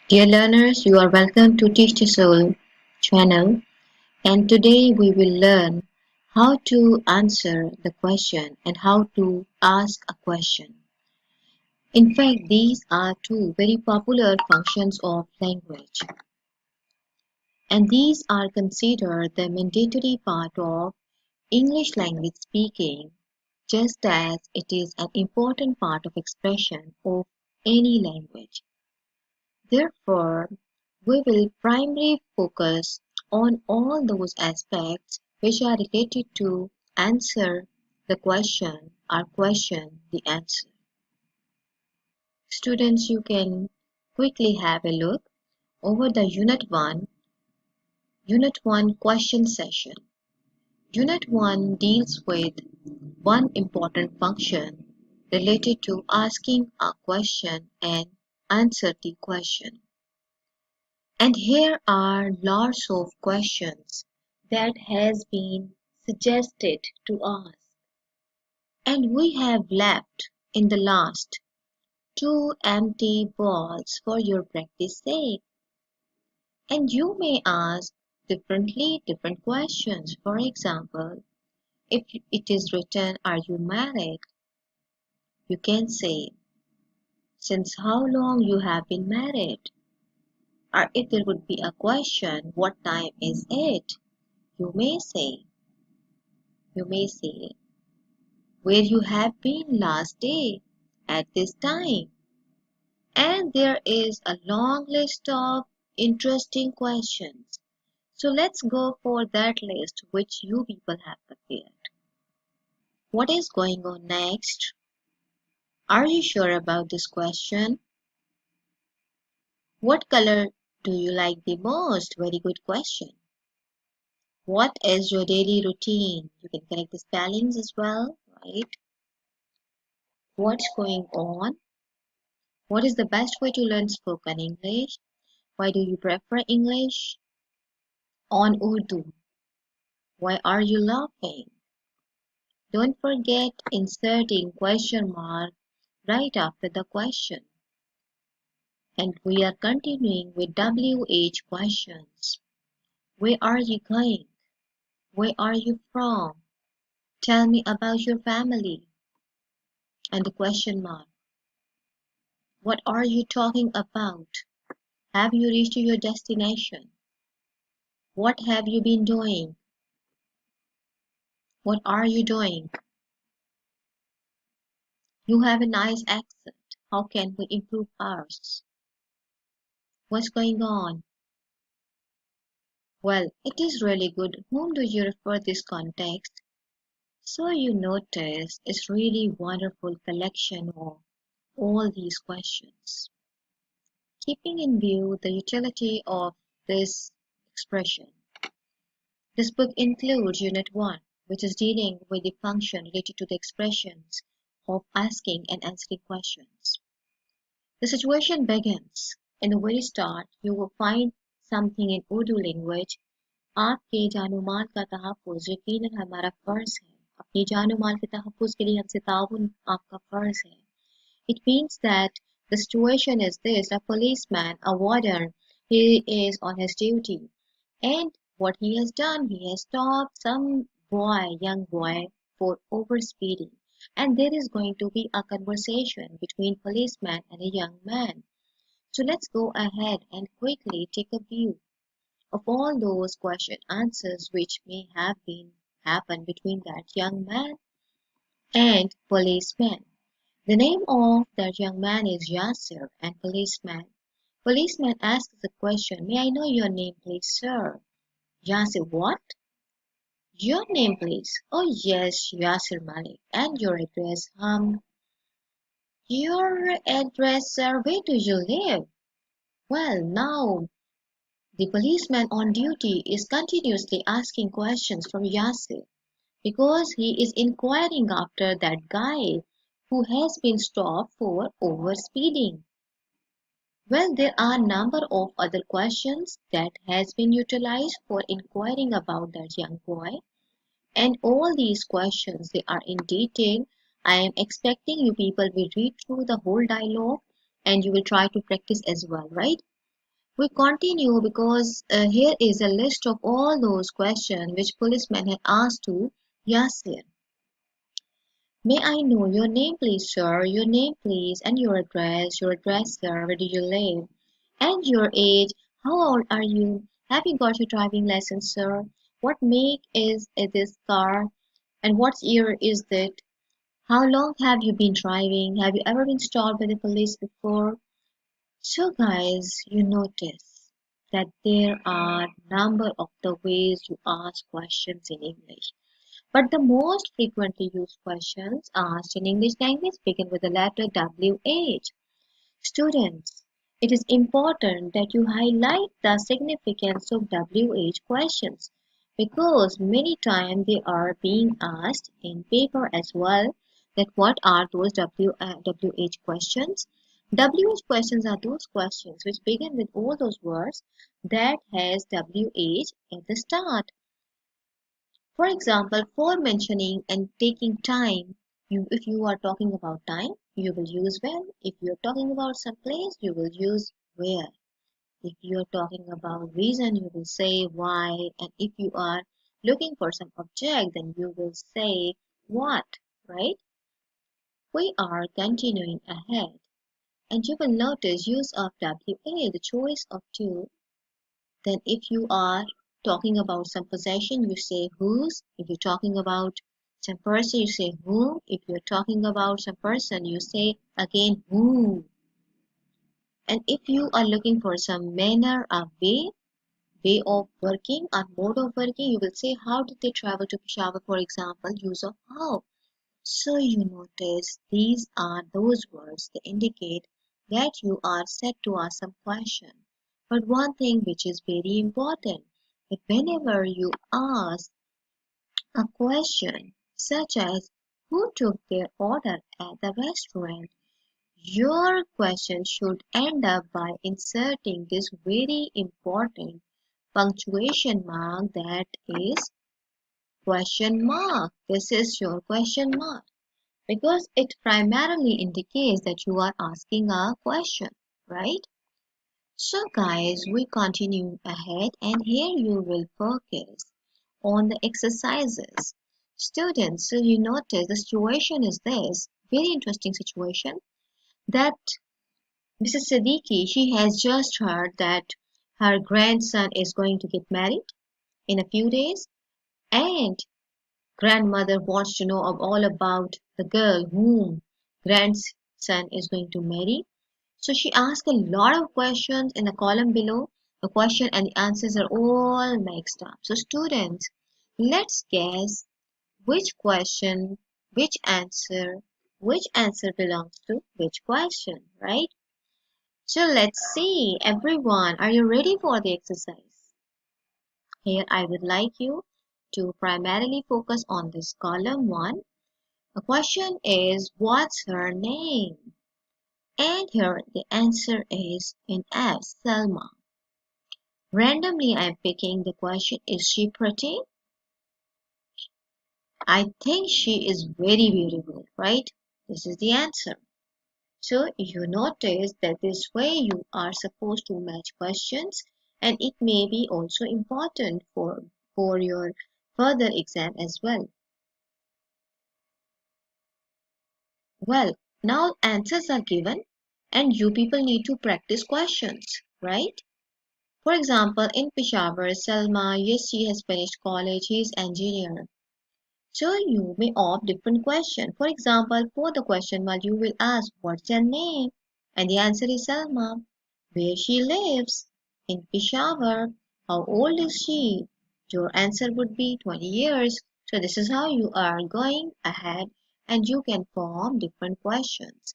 Dear learners, you are welcome to Teach the Soul channel, and today we will learn how to answer the question and how to ask a question. In fact, these are two very popular functions of language, and these are considered the mandatory part of English language speaking, just as it is an important part of expression of any language. Therefore, we will primarily focus on all those aspects which are related to answer the question or question the answer. Students, you can quickly have a look over the Unit 1 question session. Unit 1 deals with one important function related to asking a question and answer the question. And here are lots of questions that has been suggested to us, and we have left in the last two empty balls for your practice sake. And you may ask different questions. For example, if it is written, "Are you married?" you can say, "Since how long you have been married?" Or if there would be a question, "What time is it?" you may say, You may say, "Where you have been last day at this time?" And there is a long list of interesting questions. So let's go for that list which you people have prepared. What is going on next? Are you sure about this question? What color do you like the most? Very good question. What is your daily routine? You can correct the spellings as well, right? What's going on? What is the best way to learn spoken English? Why do you prefer English on Urdu? Why are you laughing? Don't forget inserting question mark right after the question. And we are continuing with WH questions. Where are you going? Where are you from? Tell me about your family. And the question mark. What are you talking about? Have you reached your destination? What have you been doing? What are you doing? You have a nice accent. How can we improve ours? What's going on? Well, it is really good. Whom do you refer this context? So you notice it's really wonderful collection of all these questions. Keeping in view the utility of this expression, this book includes Unit 1, which is dealing with the function related to the expressions of asking and answering questions. The situation begins. In the very start, you will find something in Urdu language. आपके जानो माल का तहफ़्फ़ुज़ यकीनन हमारा फ़र्ज़ है. अपनी जानो माल के तहफ़्फ़ुज़ के लिए हमसे ताउन आपका फ़र्ज़ है. It means that the situation is this: a policeman, a warden, he is on his duty, and what he has done, he has stopped some boy, young boy, for overspeeding, and there is going to be a conversation between policeman and a young man. So let's go ahead and quickly take a view of all those question answers which may have been happened between that young man and policeman. The name of that young man is Yasser, and policeman asks the question, "May I know your name, please, sir?" Yasser, "What? Your name, please?" "Oh yes, Yasser Malik. And your address?" Your address, sir. Where do you live?" Well, now the policeman on duty is continuously asking questions from Yasir because he is inquiring after that guy who has been stopped for overspeeding. Well, there are a number of other questions that has been utilized for inquiring about that young boy, and all these questions they are in detail. I am expecting you people will read through the whole dialogue and you will try to practice as well, right? We continue because here is a list of all those questions which policemen had asked to Yasir. May I know your name, please, sir? Your name, please, and your address, sir. Where do you live? And your age. How old are you? Have you got your driving license, sir? What make is this car? And what year is it? How long have you been driving? Have you ever been stopped by the police before? So guys, you notice that there are number of the ways you ask questions in English. But the most frequently used questions asked in English language begin with the letter WH. Students, it is important that you highlight the significance of WH questions because many times they are being asked in paper as well. That what are those WH questions? WH questions are those questions which begin with all those words that has WH at the start. For example, for mentioning and taking time, if you are talking about time, you will use when. If you are talking about some place, you will use where. If you are talking about reason, you will say why. And if you are looking for some object, then you will say what, right? We are continuing ahead. And you will notice use of WA, the choice of two. Then if you are talking about some possession, you say whose. If you're talking about some person, you say whom. If you're talking about some person, you say again who. And if you are looking for some manner or way of working or mode of working, you will say how did they travel to Peshawar, for example, use of how. So you notice these are those words that indicate that you are set to ask some question. But one thing which is very important, that whenever you ask a question such as who took their order at the restaurant, your question should end up by inserting this very important punctuation mark, that is question mark. This is your question mark because it primarily indicates that you are asking a question, right? So guys, we continue ahead and here you will focus on the exercises. Students, so you notice the situation is this, very interesting situation, that Mrs. Siddiqui, she has just heard that her grandson is going to get married in a few days and grandmother wants to know all about the girl whom grandson is going to marry. So she asked a lot of questions in the column below. The question and the answers are all mixed up. So students, let's guess which question, which answer belongs to which question, right? So let's see, everyone, are you ready for the exercise? Here I would like you to primarily focus on this column 1. The question is, what's her name? And here the answer is in F, Selma. Randomly I'm picking the question, is she pretty? I think she is very beautiful, right? This is the answer. So you notice that this way you are supposed to match questions and it may be also important for your further exam as well. Well, now answers are given and you people need to practice questions, right? For example, in Peshawar, Selma, yes, she has finished college, he is engineer. So you may opt different question. For example, for the question one, you will ask, what's your name? And the answer is Selma. Where she lives? In Peshawar. How old is she? Your answer would be 20 years. So this is how you are going ahead and you can form different questions.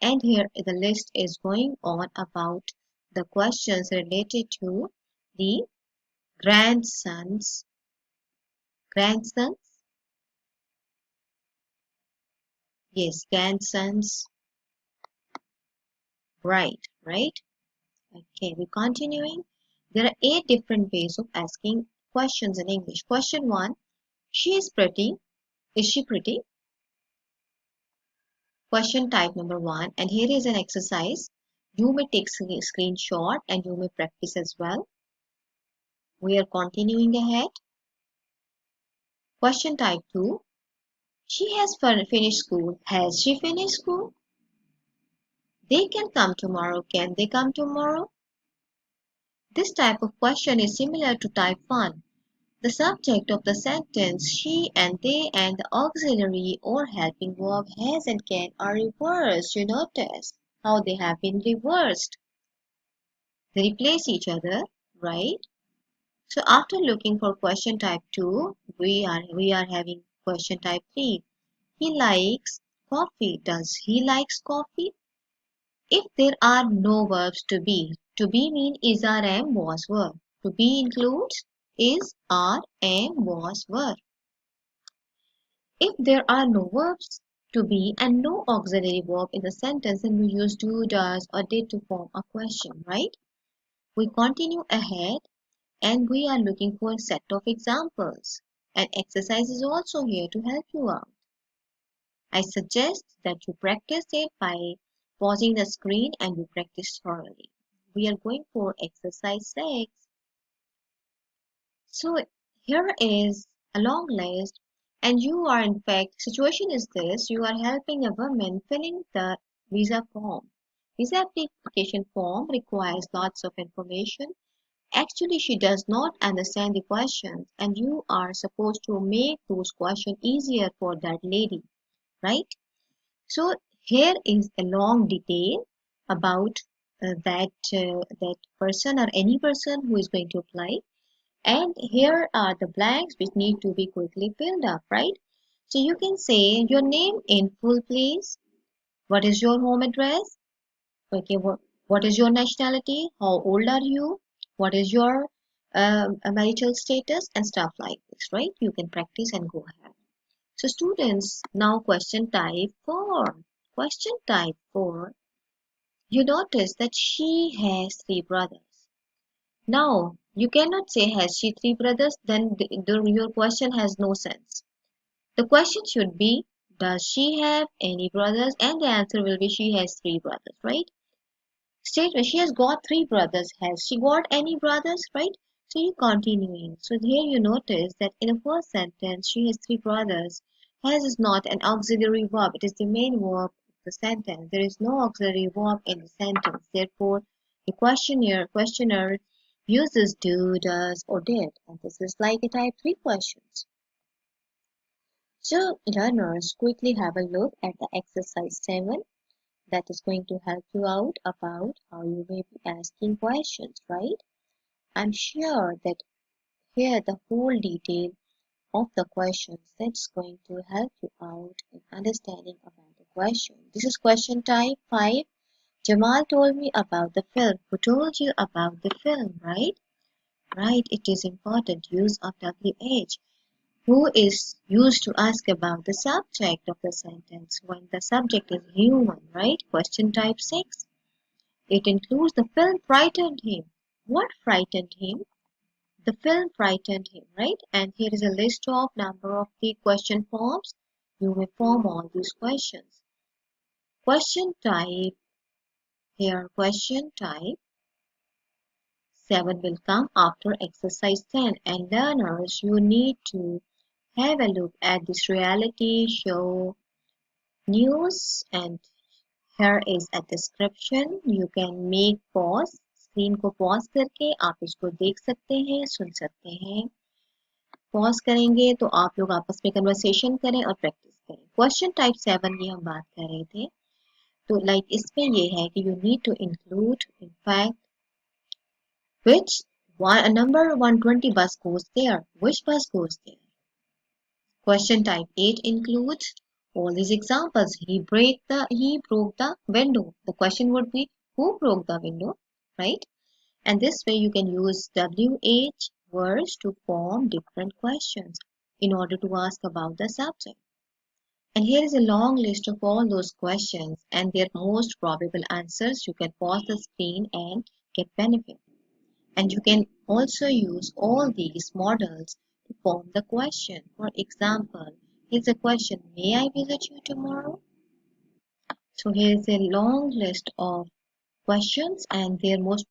And here the list is going on about the questions related to the grandsons, grandsons, yes, grandsons, right? Okay, we're continuing. There are 8 different ways of asking questions in English. Question 1, she is pretty. Is she pretty? Question type number 1, and here is an exercise. You may take a screenshot and you may practice as well. We are continuing ahead. Question type 2. She has finished school. Has she finished school? They can come tomorrow. Can they come tomorrow? This type of question is similar to type 1. The subject of the sentence she and they and the auxiliary or helping verb has and can are reversed. You notice how they have been reversed. They replace each other, right? So after looking for question type 2, we are having question type 3. He likes coffee. Does he likes coffee? If there are no verbs to be mean is, are, am, was, were. To be includes is, are, am, was, were. If there are no verbs to be and no auxiliary verb in the sentence, then we use do, does, or did to form a question, right? We continue ahead and we are looking for a set of examples. An exercise is also here to help you out. I suggest that you practice it by pausing the screen and you practice thoroughly. We are going for exercise 6. So here is a long list and you are in fact, situation is this, you are helping a woman filling the visa form. Visa application form requires lots of information. Actually, she does not understand the questions and you are supposed to make those questions easier for that lady, right? So here is a long detail about that person or any person who is going to apply. And here are the blanks which need to be quickly filled up, right? So you can say your name in full, please. What is your home address? Okay, what is your nationality? How old are you? What is your marital status? And stuff like this, right? You can practice and go ahead. So students, now question type 4. Question type 4. You notice that she has 3 brothers. Now, you cannot say has she 3 brothers, then your question has no sense. The question should be, does she have any brothers? And the answer will be she has 3 brothers, right? Statement, she has got 3 brothers. Has she got any brothers, right? So you continuing. So here you notice that in the first sentence, she has 3 brothers. Has is not an auxiliary verb. It is the main verb of the sentence. There is no auxiliary verb in the sentence. Therefore, the questioner uses do, does, or did. And this is like a type 3 questions. So learners, quickly have a look at the exercise 7. That is going to help you out about how you may be asking questions, right? I'm sure that here the whole detail of the questions that's going to help you out in understanding about the question. This is question type 5. Jamal told me about the film. Who told you about the film, right? Right, it is important use of WH. Who is used to ask about the subject of the sentence when the subject is human, right? Question type 6. It includes the film frightened him. What frightened him? The film frightened him, right? And here is a list of number of the question forms. You may form all these questions. Question type, here question type 7 will come after exercise 10 and learners you need to have a look at this reality show news and here is a description. You can make pause. Screen को pause करके आप इसको देख सकते हैं सुन सकते हैं pause करेंगे तो आप लोग आपस में कन्वर्सेशन करें और प्रैक्टिस करें क्वेश्चन टाइप 7 की हम बात कर रहे थे तो लाइक इसमें ये है कि you need to include in fact which number 120 bus goes there which bus goes there. Question type 8 includes all these examples. He broke the window. The question would be who broke the window, right? And this way you can use WH words to form different questions in order to ask about the subject. And here is a long list of all those questions and their most probable answers. You can pause the screen and get benefit. And you can also use all these models to form the question. For example, here's a question, may I visit you tomorrow? So here's a long list of questions and their most